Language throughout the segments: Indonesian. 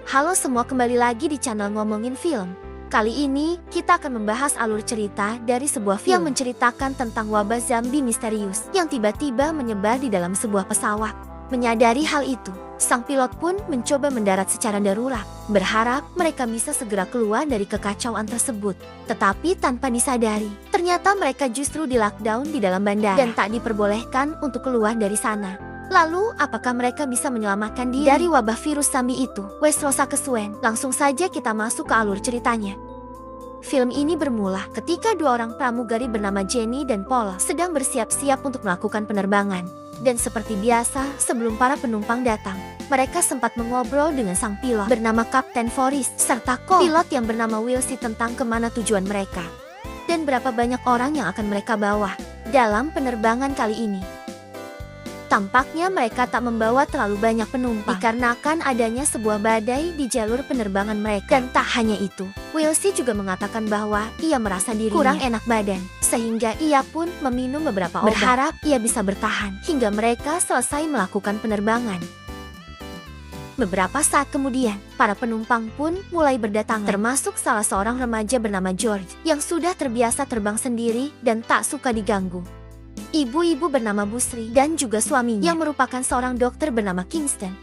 Halo semua, kembali lagi di channel Ngomongin Film. Kali ini, kita akan membahas alur cerita dari sebuah film yang menceritakan tentang wabah zombie misterius yang tiba-tiba menyebar di dalam sebuah pesawat. Menyadari hal itu, sang pilot pun mencoba mendarat secara darurat, berharap mereka bisa segera keluar dari kekacauan tersebut. Tetapi tanpa disadari, ternyata mereka justru di-lockdown di dalam bandara dan tak diperbolehkan untuk keluar dari sana. Lalu, apakah mereka bisa menyelamatkan diri dari wabah virus zombie itu? Wesrosa Kesuen, langsung saja kita masuk ke alur ceritanya. Film ini bermula ketika dua orang pramugari bernama Jenny dan Paul sedang bersiap-siap untuk melakukan penerbangan. Dan seperti biasa, sebelum para penumpang datang, mereka sempat mengobrol dengan sang pilot bernama Kapten Forrest serta co-pilot yang bernama Wilsey tentang kemana tujuan mereka dan berapa banyak orang yang akan mereka bawa dalam penerbangan kali ini. Tampaknya mereka tak membawa terlalu banyak penumpang dikarenakan adanya sebuah badai di jalur penerbangan mereka. Dan tak hanya itu, Wilsey juga mengatakan bahwa ia merasa dirinya kurang enak badan, sehingga ia pun meminum beberapa obat, berharap ia bisa bertahan hingga mereka selesai melakukan penerbangan. Beberapa saat kemudian, para penumpang pun mulai berdatangan, termasuk salah seorang remaja bernama George yang sudah terbiasa terbang sendiri dan tak suka diganggu. Ibu-ibu bernama Busri dan juga suaminya yang merupakan seorang dokter bernama Kingston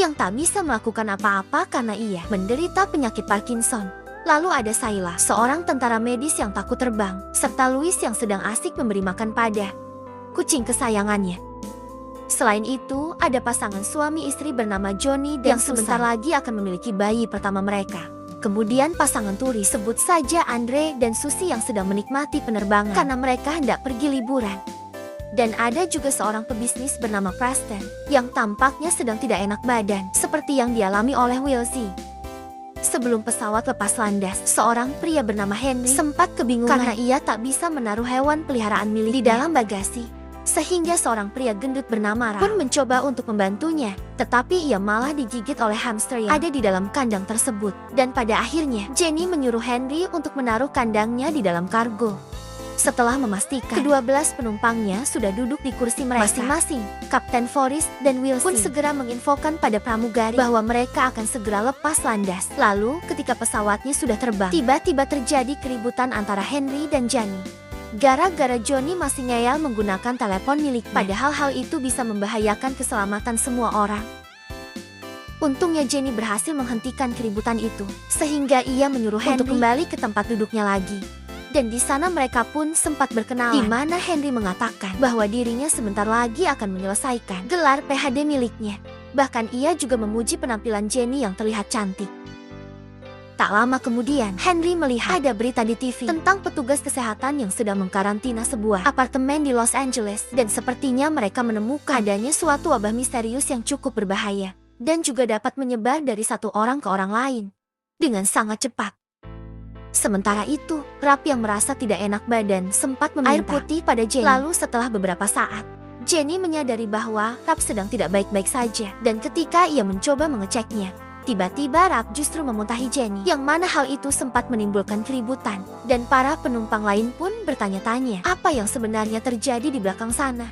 yang tak bisa melakukan apa-apa karena ia menderita penyakit Parkinson. Lalu ada Sayla, seorang tentara medis yang takut terbang, serta Louis yang sedang asik memberi makan pada kucing kesayangannya. Selain itu, ada pasangan suami istri bernama Johnny yang sebentar lagi akan memiliki bayi pertama mereka. Kemudian pasangan turi, sebut saja Andre dan Susie yang sedang menikmati penerbangan karena mereka hendak pergi liburan. Dan ada juga seorang pebisnis bernama Preston yang tampaknya sedang tidak enak badan seperti yang dialami oleh Wilsey. Sebelum pesawat lepas landas, seorang pria bernama Henry sempat kebingungan karena ia tak bisa menaruh hewan peliharaan miliknya di dalam bagasi. Sehingga seorang pria gendut bernama Ra pun mencoba untuk membantunya, tetapi ia malah digigit oleh hamster yang ada di dalam kandang tersebut. Dan pada akhirnya, Jenny menyuruh Henry untuk menaruh kandangnya di dalam kargo. Setelah memastikan ke-12 penumpangnya sudah duduk di kursi mereka masing-masing, Kapten Forrest dan Wilsey pun segera menginfokan pada pramugari bahwa mereka akan segera lepas landas. Lalu, ketika pesawatnya sudah terbang, tiba-tiba terjadi keributan antara Henry dan Johnny. Gara-gara Johnny masih ngeyel menggunakan telepon miliknya, padahal hal itu bisa membahayakan keselamatan semua orang. Untungnya Jenny berhasil menghentikan keributan itu, sehingga ia menyuruh Henry untuk kembali ke tempat duduknya lagi. Dan di sana mereka pun sempat berkenalan, di mana Henry mengatakan bahwa dirinya sebentar lagi akan menyelesaikan gelar PhD miliknya. Bahkan ia juga memuji penampilan Jenny yang terlihat cantik. Tak lama kemudian, Henry melihat ada berita di TV tentang petugas kesehatan yang sedang mengkarantina sebuah apartemen di Los Angeles. Dan sepertinya mereka menemukan adanya suatu wabah misterius yang cukup berbahaya dan juga dapat menyebar dari satu orang ke orang lain dengan sangat cepat. Sementara itu, Rap yang merasa tidak enak badan sempat meminta air putih pada Jenny. Lalu setelah beberapa saat, Jenny menyadari bahwa Rap sedang tidak baik-baik saja. Dan ketika ia mencoba mengeceknya, tiba-tiba Rap justru memuntahi Jenny, yang mana hal itu sempat menimbulkan keributan. Dan para penumpang lain pun bertanya-tanya apa yang sebenarnya terjadi di belakang sana.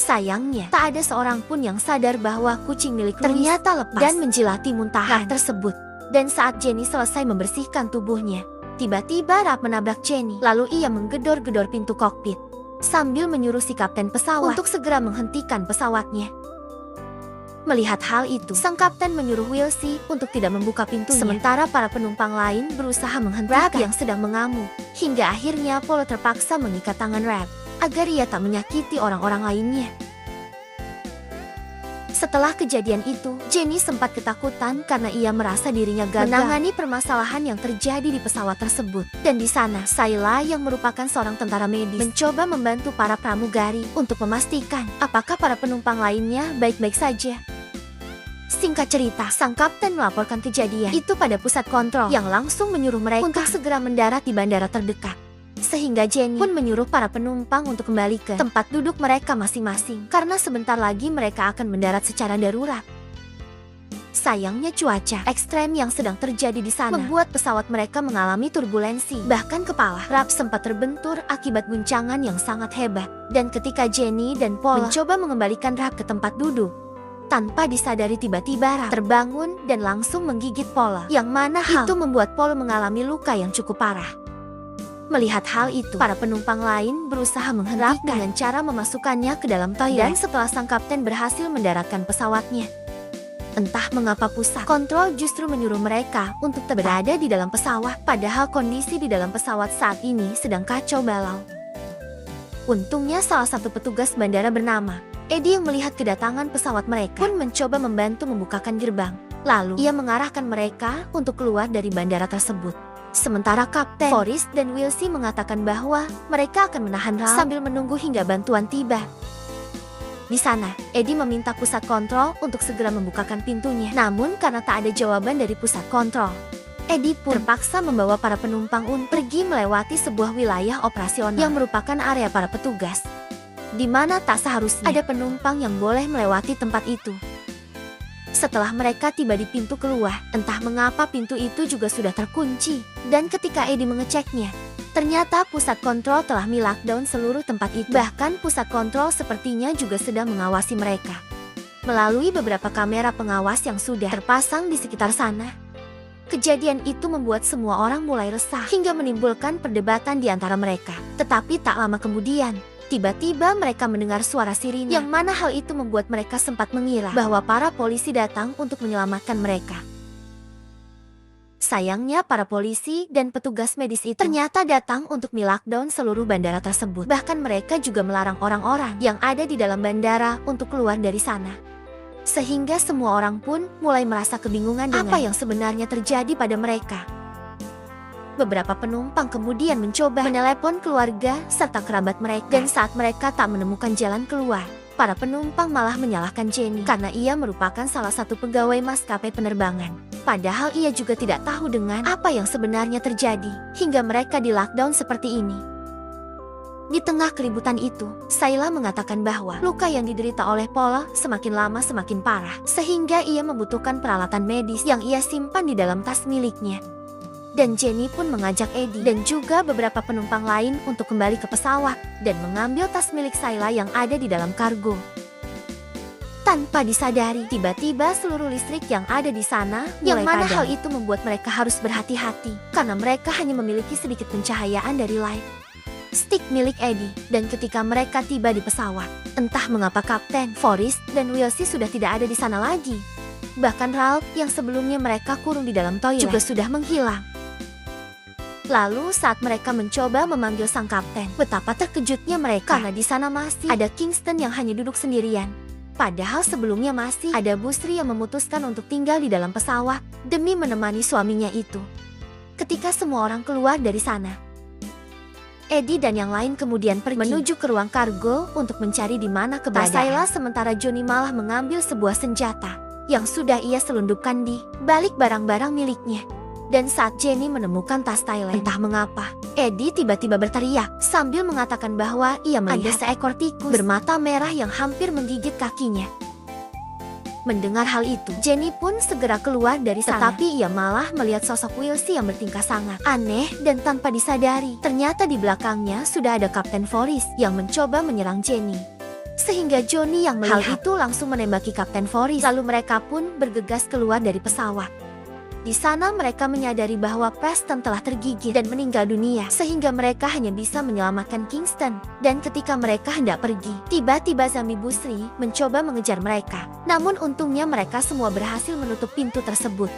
Sayangnya, tak ada seorang pun yang sadar bahwa kucing milik Louis ternyata lepas dan menjilati muntahan Rap tersebut. Dan saat Jenny selesai membersihkan tubuhnya, tiba-tiba Rap menabrak Jenny. Lalu ia menggedor-gedor pintu kokpit sambil menyuruh si kapten pesawat untuk segera menghentikan pesawatnya. Melihat hal itu, sang kapten menyuruh Wilsey untuk tidak membuka pintunya. Sementara para penumpang lain berusaha menghentikan Rap yang sedang mengamuk. Hingga akhirnya Paul terpaksa mengikat tangan Rap agar ia tak menyakiti orang-orang lainnya. Setelah kejadian itu, Jenny sempat ketakutan karena ia merasa dirinya gagal menangani permasalahan yang terjadi di pesawat tersebut. Dan di sana, Sayla yang merupakan seorang tentara medis mencoba membantu para pramugari untuk memastikan apakah para penumpang lainnya baik-baik saja. Singkat cerita, sang kapten melaporkan kejadian itu pada pusat kontrol yang langsung menyuruh mereka untuk segera mendarat di bandara terdekat. Sehingga Jenny pun menyuruh para penumpang untuk kembali ke tempat duduk mereka masing-masing karena sebentar lagi mereka akan mendarat secara darurat. Sayangnya cuaca ekstrem yang sedang terjadi di sana membuat pesawat mereka mengalami turbulensi. Bahkan kepala Rap sempat terbentur akibat guncangan yang sangat hebat. Dan ketika Jenny dan Paul mencoba mengembalikan Rap ke tempat duduk, Tanpa disadari tiba-tiba Ralph terbangun dan langsung menggigit Paul, yang mana hal itu membuat Paul mengalami luka yang cukup parah. Melihat hal itu, para penumpang lain berusaha menghentikan dengan cara memasukkannya ke dalam toilet. Dan setelah sang kapten berhasil mendaratkan pesawatnya, entah mengapa pusat kontrol justru menyuruh mereka untuk berada di dalam pesawat, padahal kondisi di dalam pesawat saat ini sedang kacau balau. Untungnya salah satu petugas bandara bernama Eddie yang melihat kedatangan pesawat mereka pun mencoba membantu membukakan gerbang. Lalu ia mengarahkan mereka untuk keluar dari bandara tersebut. Sementara Kapten Forrest dan Wilsey mengatakan bahwa mereka akan menahan Ralph sambil menunggu hingga bantuan tiba. Di sana, Eddie meminta pusat kontrol untuk segera membukakan pintunya. Namun karena tak ada jawaban dari pusat kontrol, Eddie pun terpaksa membawa para penumpang untuk pergi melewati sebuah wilayah operasional yang merupakan area para petugas, di mana tak seharusnya ada penumpang yang boleh melewati tempat itu. Setelah mereka tiba di pintu keluar, entah mengapa pintu itu juga sudah terkunci. Dan ketika Eddie mengeceknya, ternyata pusat kontrol telah melockdown seluruh tempat itu. Bahkan pusat kontrol sepertinya juga sedang mengawasi mereka melalui beberapa kamera pengawas yang sudah terpasang di sekitar sana. Kejadian itu membuat semua orang mulai resah hingga menimbulkan perdebatan di antara mereka. Tetapi tak lama kemudian, tiba-tiba mereka mendengar suara sirine, yang mana hal itu membuat mereka sempat mengira bahwa para polisi datang untuk menyelamatkan mereka. Sayangnya para polisi dan petugas medis itu ternyata datang untuk melockdown seluruh bandara tersebut. Bahkan mereka juga melarang orang-orang yang ada di dalam bandara untuk keluar dari sana. Sehingga semua orang pun mulai merasa kebingungan dengan apa yang sebenarnya terjadi pada mereka. Beberapa penumpang kemudian mencoba menelepon keluarga serta kerabat mereka. Dan saat mereka tak menemukan jalan keluar, para penumpang malah menyalahkan Jenny karena ia merupakan salah satu pegawai maskapai penerbangan. Padahal ia juga tidak tahu dengan apa yang sebenarnya terjadi hingga mereka di lockdown seperti ini. Di tengah keributan itu, Sayla mengatakan bahwa luka yang diderita oleh Paul semakin lama semakin parah, sehingga ia membutuhkan peralatan medis yang ia simpan di dalam tas miliknya. Dan Jenny pun mengajak Eddie dan juga beberapa penumpang lain untuk kembali ke pesawat dan mengambil tas milik Sayla yang ada di dalam kargo. Tanpa disadari, tiba-tiba seluruh listrik yang ada di sana mulai padam. Yang mana hal itu membuat mereka harus berhati-hati karena mereka hanya memiliki sedikit pencahayaan dari light stick milik Eddie. Dan ketika mereka tiba di pesawat, entah mengapa Kapten Forrest dan Wilsey sudah tidak ada di sana lagi. Bahkan Ralph yang sebelumnya mereka kurung di dalam toilet juga sudah menghilang. Lalu saat mereka mencoba memanggil sang kapten, betapa terkejutnya mereka karena di sana masih ada Kingston yang hanya duduk sendirian. Padahal sebelumnya masih ada Bu Sri yang memutuskan untuk tinggal di dalam pesawat demi menemani suaminya itu. Ketika semua orang keluar dari sana, Eddie dan yang lain kemudian pergi menuju ke ruang kargo untuk mencari di mana keberadaan Sayla, sementara Johnny malah mengambil sebuah senjata yang sudah ia selundupkan di balik barang-barang miliknya. Dan saat Jenny menemukan tas Thailand, entah mengapa Eddie tiba-tiba berteriak sambil mengatakan bahwa ia melihat ada seekor tikus bermata merah yang hampir menggigit kakinya. Mendengar hal itu, Jenny pun segera keluar dari sana. Tetapi ia malah melihat sosok Wilsey yang bertingkah sangat aneh dan tanpa disadari, ternyata di belakangnya sudah ada Kapten Forrest yang mencoba menyerang Jenny. Sehingga Johnny yang melihat hal itu langsung menembaki Kapten Forrest. Lalu mereka pun bergegas keluar dari pesawat. Di sana mereka menyadari bahwa Preston telah tergigit dan meninggal dunia, sehingga mereka hanya bisa menyelamatkan Kingston. Dan ketika mereka hendak pergi, tiba-tiba Zami Busri mencoba mengejar mereka. Namun untungnya mereka semua berhasil menutup pintu tersebut.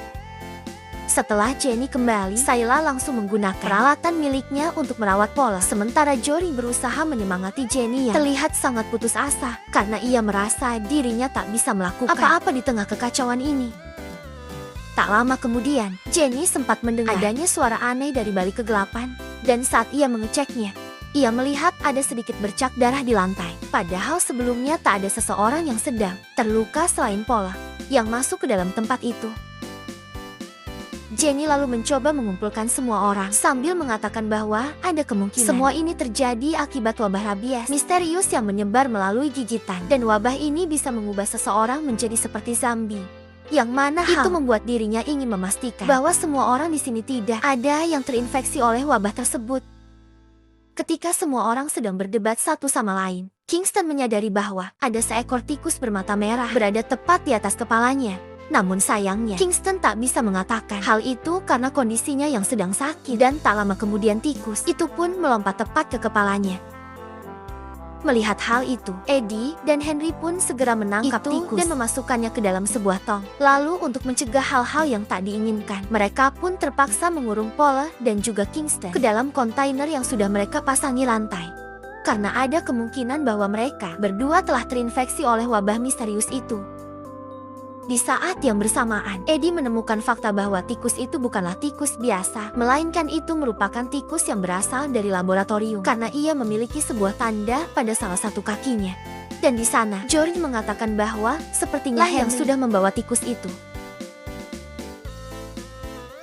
Setelah Jenny kembali, Sayla langsung menggunakan peralatan miliknya untuk merawat Paul. Sementara Jory berusaha menyemangati Jenny yang terlihat sangat putus asa karena ia merasa dirinya tak bisa melakukan apa-apa di tengah kekacauan ini. Tak lama kemudian, Jenny sempat mendengar adanya suara aneh dari balik kegelapan. Dan saat ia mengeceknya, ia melihat ada sedikit bercak darah di lantai. Padahal sebelumnya tak ada seseorang yang sedang terluka selain Paul yang masuk ke dalam tempat itu. Jenny lalu mencoba mengumpulkan semua orang sambil mengatakan bahwa ada kemungkinan semua ini terjadi akibat wabah rabies misterius yang menyebar melalui gigitan. Dan wabah ini bisa mengubah seseorang menjadi seperti zombie. Yang mana itu membuat dirinya ingin memastikan bahwa semua orang di sini tidak ada yang terinfeksi oleh wabah tersebut. Ketika semua orang sedang berdebat satu sama lain, Kingston menyadari bahwa ada seekor tikus bermata merah berada tepat di atas kepalanya. Namun sayangnya, Kingston tak bisa mengatakan hal itu karena kondisinya yang sedang sakit, dan tak lama kemudian tikus itu pun melompat tepat ke kepalanya. Melihat hal itu, Eddie dan Henry pun segera menangkap tikus dan memasukkannya ke dalam sebuah tong. Lalu untuk mencegah hal-hal yang tak diinginkan, mereka pun terpaksa mengurung Paula dan juga Kingston ke dalam kontainer yang sudah mereka pasangi lantai. Karena ada kemungkinan bahwa mereka berdua telah terinfeksi oleh wabah misterius itu. Di saat yang bersamaan, Eddie menemukan fakta bahwa tikus itu bukanlah tikus biasa, melainkan itu merupakan tikus yang berasal dari laboratorium karena ia memiliki sebuah tanda pada salah satu kakinya. Dan di sana, George mengatakan bahwa sepertinya yang sudah membawa tikus itu.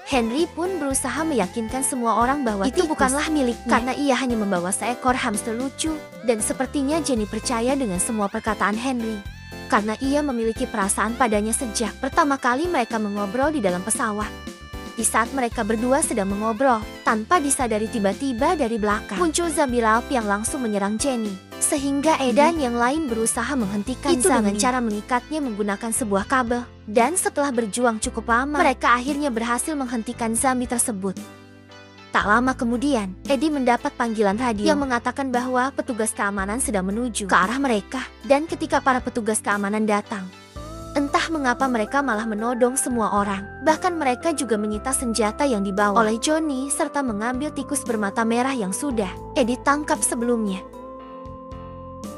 Henry pun berusaha meyakinkan semua orang bahwa itu bukanlah miliknya karena ia hanya membawa seekor hamster lucu, dan sepertinya Jenny percaya dengan semua perkataan Henry. Karena ia memiliki perasaan padanya sejak pertama kali mereka mengobrol di dalam pesawat. Di saat mereka berdua sedang mengobrol, tanpa disadari tiba-tiba dari belakang muncul zombie Ralph yang langsung menyerang Jenny. Sehingga Eda dan yang lain berusaha menghentikan itu dengan cara mengikatnya menggunakan sebuah kabel. Dan setelah berjuang cukup lama, mereka akhirnya berhasil menghentikan zombie tersebut. Tak lama kemudian, Eddie mendapat panggilan radio yang mengatakan bahwa petugas keamanan sedang menuju ke arah mereka. Dan ketika para petugas keamanan datang, entah mengapa mereka malah menodong semua orang. Bahkan mereka juga menyita senjata yang dibawa oleh Johnny serta mengambil tikus bermata merah yang sudah Eddie tangkap sebelumnya.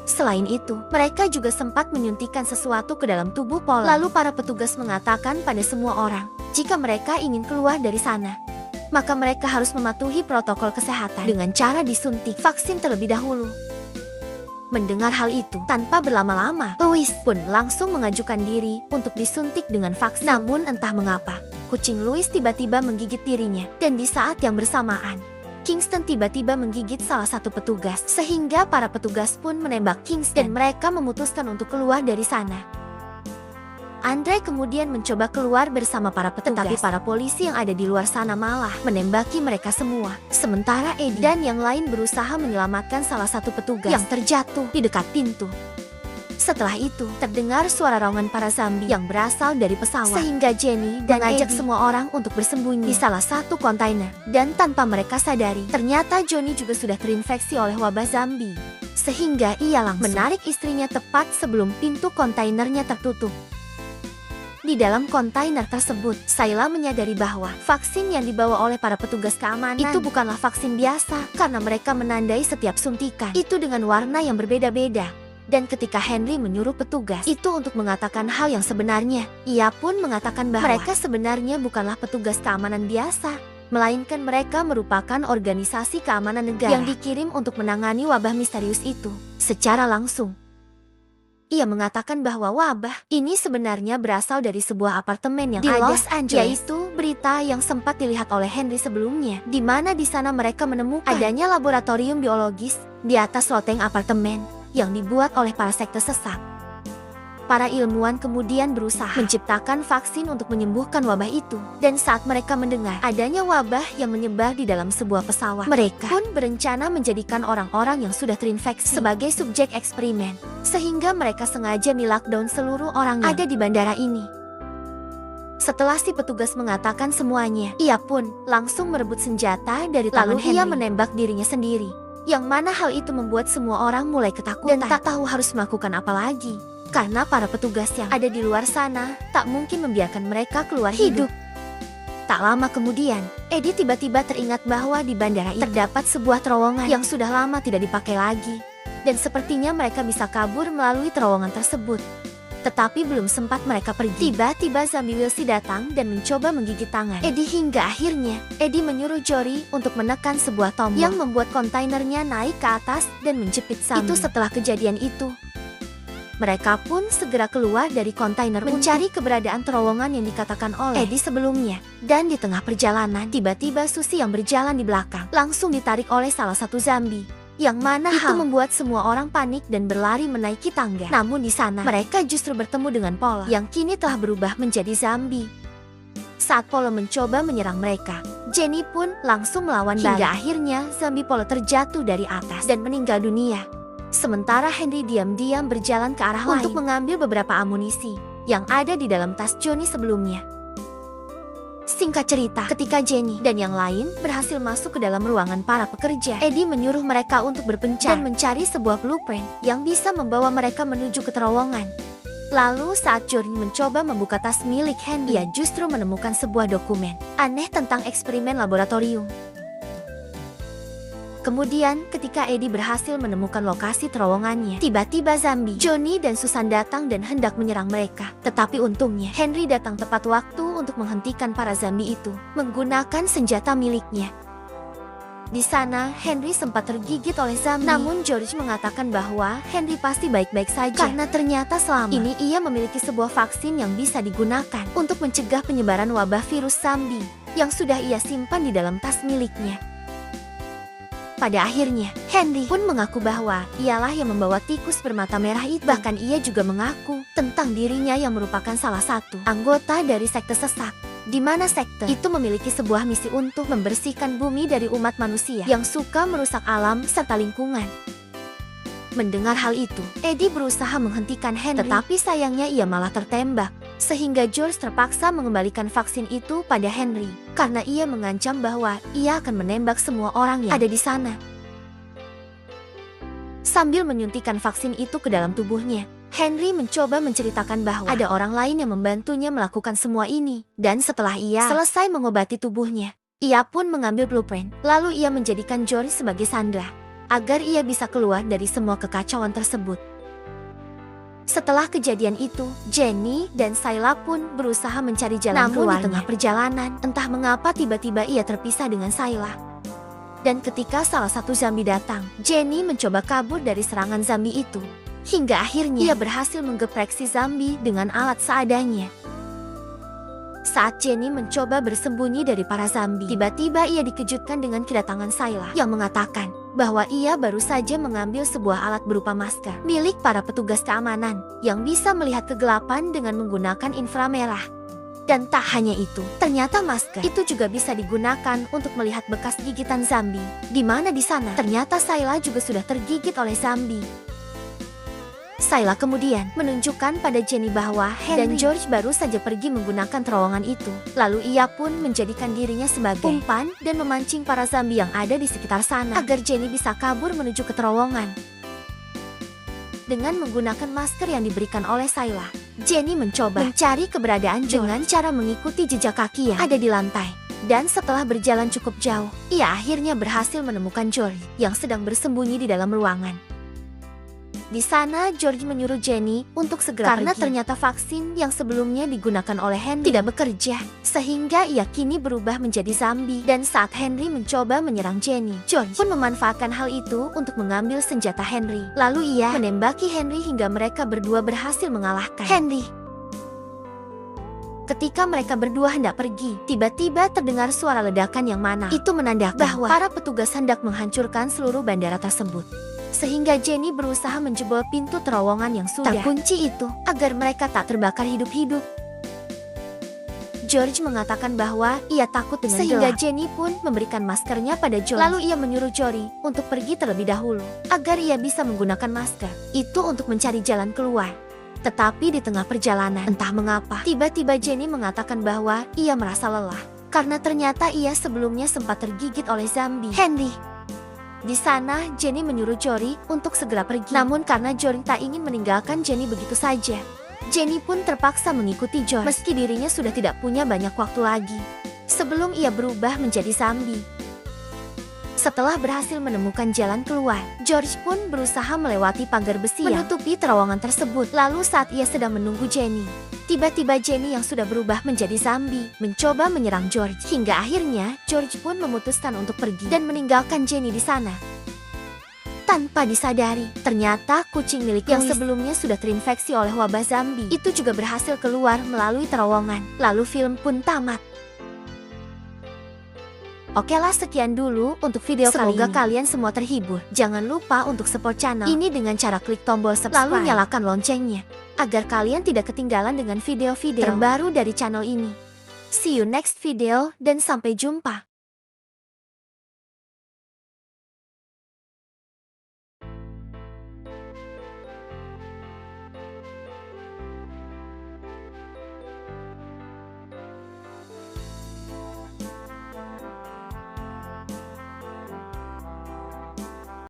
Selain itu, mereka juga sempat menyuntikkan sesuatu ke dalam tubuh Paula. Lalu para petugas mengatakan pada semua orang, jika mereka ingin keluar dari sana, maka mereka harus mematuhi protokol kesehatan dengan cara disuntik vaksin terlebih dahulu. Mendengar hal itu, tanpa berlama-lama, Louis pun langsung mengajukan diri untuk disuntik dengan vaksin. Namun entah mengapa, kucing Louis tiba-tiba menggigit dirinya. Dan di saat yang bersamaan, Kingston tiba-tiba menggigit salah satu petugas. Sehingga para petugas pun menembak Kingston dan mereka memutuskan untuk keluar dari sana. Andre kemudian mencoba keluar bersama para petugas, tetapi para polisi yang ada di luar sana malah menembaki mereka semua. Sementara Eddie dan yang lain berusaha menyelamatkan salah satu petugas yang terjatuh di dekat pintu. Setelah itu, terdengar suara raungan para zombie yang berasal dari pesawat. Sehingga Jenny dan mengajak semua orang untuk bersembunyi di salah satu kontainer. Dan tanpa mereka sadari, ternyata Johnny juga sudah terinfeksi oleh wabah zombie. Sehingga ia langsung menarik istrinya tepat sebelum pintu kontainernya tertutup. Di dalam kontainer tersebut, Sayla menyadari bahwa vaksin yang dibawa oleh para petugas keamanan itu bukanlah vaksin biasa karena mereka menandai setiap suntikan itu dengan warna yang berbeda-beda. Dan ketika Henry menyuruh petugas itu untuk mengatakan hal yang sebenarnya, ia pun mengatakan bahwa mereka sebenarnya bukanlah petugas keamanan biasa, melainkan mereka merupakan organisasi keamanan negara yang dikirim untuk menangani wabah misterius itu secara langsung. Ia mengatakan bahwa wabah ini sebenarnya berasal dari sebuah apartemen yang di ada Los Angeles, yaitu berita yang sempat dilihat oleh Henry sebelumnya, di mana di sana mereka menemukan adanya laboratorium biologis di atas loteng apartemen yang dibuat oleh para sekte sesat. Para ilmuwan kemudian berusaha menciptakan vaksin untuk menyembuhkan wabah itu. Dan saat mereka mendengar adanya wabah yang menyebar di dalam sebuah pesawat, mereka pun berencana menjadikan orang-orang yang sudah terinfeksi sebagai subjek eksperimen. Sehingga mereka sengaja melockdown seluruh orang yang ada di bandara ini. Setelah si petugas mengatakan semuanya, ia pun langsung merebut senjata dari tangan Henry. Lalu ia menembak dirinya sendiri. Yang mana hal itu membuat semua orang mulai ketakutan dan tak tahu harus melakukan apa lagi. Karena para petugas yang ada di luar sana tak mungkin membiarkan mereka keluar hidup. Tak lama kemudian, Eddie tiba-tiba teringat bahwa di bandara itu terdapat sebuah terowongan yang sudah lama tidak dipakai lagi. Dan sepertinya mereka bisa kabur melalui terowongan tersebut. Tetapi belum sempat mereka pergi, tiba-tiba zombie Wilsey datang dan mencoba menggigit tangan Eddie hingga akhirnya Eddie menyuruh Jory untuk menekan sebuah tombol yang membuat kontainernya naik ke atas dan menjepit zombie. Itu setelah kejadian itu, mereka pun segera keluar dari kontainer mencari keberadaan terowongan yang dikatakan oleh Eddie sebelumnya. Dan di tengah perjalanan, tiba-tiba Susie yang berjalan di belakang langsung ditarik oleh salah satu zombie. Yang mana itu membuat semua orang panik dan berlari menaiki tangga. Namun di sana, mereka justru bertemu dengan Paula yang kini telah berubah menjadi zombie. Saat Polo mencoba menyerang mereka, Jenny pun langsung melawan balik. Hingga akhirnya zombie Polo terjatuh dari atas dan meninggal dunia. Sementara Henry diam-diam berjalan ke arah lain untuk mengambil beberapa amunisi yang ada di dalam tas Johnny sebelumnya. Singkat cerita, ketika Jenny dan yang lain berhasil masuk ke dalam ruangan para pekerja, Eddie menyuruh mereka untuk berpencar dan mencari sebuah blueprint yang bisa membawa mereka menuju ke terowongan. Lalu saat Johnny mencoba membuka tas milik Henry, ia justru menemukan sebuah dokumen aneh tentang eksperimen laboratorium. Kemudian, ketika Eddie berhasil menemukan lokasi terowongannya, tiba-tiba zombie Johnny dan Susan datang dan hendak menyerang mereka. Tetapi untungnya, Henry datang tepat waktu untuk menghentikan para zombie itu menggunakan senjata miliknya. Di sana, Henry sempat tergigit oleh zombie. Namun George mengatakan bahwa Henry pasti baik-baik saja karena ternyata selama ini ia memiliki sebuah vaksin yang bisa digunakan untuk mencegah penyebaran wabah virus zombie yang sudah ia simpan di dalam tas miliknya. Pada akhirnya, Henry pun mengaku bahwa ialah yang membawa tikus bermata merah itu. Bahkan ia juga mengaku tentang dirinya yang merupakan salah satu anggota dari sekte sesat, di mana sekte itu memiliki sebuah misi untuk membersihkan bumi dari umat manusia yang suka merusak alam serta lingkungan. Mendengar hal itu, Eddie berusaha menghentikan Henry, tetapi sayangnya ia malah tertembak. Sehingga George terpaksa mengembalikan vaksin itu pada Henry, karena ia mengancam bahwa ia akan menembak semua orang yang ada di sana. Sambil menyuntikkan vaksin itu ke dalam tubuhnya, Henry mencoba menceritakan bahwa ada orang lain yang membantunya melakukan semua ini. Dan setelah ia selesai mengobati tubuhnya, ia pun mengambil blueprint, lalu ia menjadikan George sebagai sandera, agar ia bisa keluar dari semua kekacauan tersebut. Setelah kejadian itu, Jenny dan Sayla pun berusaha mencari jalan keluar. Namun di tengah perjalanan, entah mengapa tiba-tiba ia terpisah dengan Sayla. Dan ketika salah satu zombie datang, Jenny mencoba kabur dari serangan zombie itu. Hingga akhirnya ia berhasil menggeprek si zombie dengan alat seadanya. Saat Jenny mencoba bersembunyi dari para zombie, tiba-tiba ia dikejutkan dengan kedatangan Sayla yang mengatakan bahwa ia baru saja mengambil sebuah alat berupa masker milik para petugas keamanan yang bisa melihat kegelapan dengan menggunakan inframerah. Dan tak hanya itu, ternyata masker itu juga bisa digunakan untuk melihat bekas gigitan zombie, di mana di sana ternyata Sayla juga sudah tergigit oleh zombie. Sayla kemudian menunjukkan pada Jenny bahwa Henry dan George baru saja pergi menggunakan terowongan itu. Lalu ia pun menjadikan dirinya sebagai umpan dan memancing para zombie yang ada di sekitar sana agar Jenny bisa kabur menuju ke terowongan. Dengan menggunakan masker yang diberikan oleh Sayla, Jenny mencoba mencari keberadaan George dengan cara mengikuti jejak kaki yang ada di lantai. Dan setelah berjalan cukup jauh, ia akhirnya berhasil menemukan George yang sedang bersembunyi di dalam ruangan. Di sana, George menyuruh Jenny untuk segera karena ternyata vaksin yang sebelumnya digunakan oleh Henry tidak bekerja, sehingga ia kini berubah menjadi zombie. Dan saat Henry mencoba menyerang Jenny, George pun memanfaatkan hal itu untuk mengambil senjata Henry. Lalu ia menembaki Henry hingga mereka berdua berhasil mengalahkan Henry. Ketika mereka berdua hendak pergi, tiba-tiba terdengar suara ledakan yang mana itu menandakan bahwa para petugas hendak menghancurkan seluruh bandara tersebut. Sehingga Jenny berusaha menjebol pintu terowongan yang sudah terkunci itu agar mereka tak terbakar hidup-hidup. George mengatakan bahwa ia takut dengan sehingga gelap. Jenny pun memberikan maskernya pada George. Lalu ia menyuruh Jory untuk pergi terlebih dahulu agar ia bisa menggunakan masker itu untuk mencari jalan keluar. Tetapi di tengah perjalanan, entah mengapa, tiba-tiba Jenny mengatakan bahwa ia merasa lelah karena ternyata ia sebelumnya sempat tergigit oleh zombie Henry. Di sana, Jenny menyuruh Jory untuk segera pergi. Namun karena Jory tak ingin meninggalkan Jenny begitu saja, Jenny pun terpaksa mengikuti George meski dirinya sudah tidak punya banyak waktu lagi sebelum ia berubah menjadi zombie. Setelah berhasil menemukan jalan keluar, George pun berusaha melewati pagar besi yang menutupi terowongan tersebut. Lalu saat ia sedang menunggu Jenny, tiba-tiba Jenny yang sudah berubah menjadi zombie mencoba menyerang George. Hingga akhirnya George pun memutuskan untuk pergi dan meninggalkan Jenny di sana. Tanpa disadari, ternyata kucing milik yang sebelumnya sudah terinfeksi oleh wabah zombie itu juga berhasil keluar melalui terowongan. Lalu film pun tamat. Oke lah, sekian dulu untuk video kali ini. Semoga kalian semua terhibur. Jangan lupa untuk support channel ini dengan cara klik tombol subscribe, lalu nyalakan loncengnya agar kalian tidak ketinggalan dengan video-video terbaru dari channel ini. See you next video dan sampai jumpa.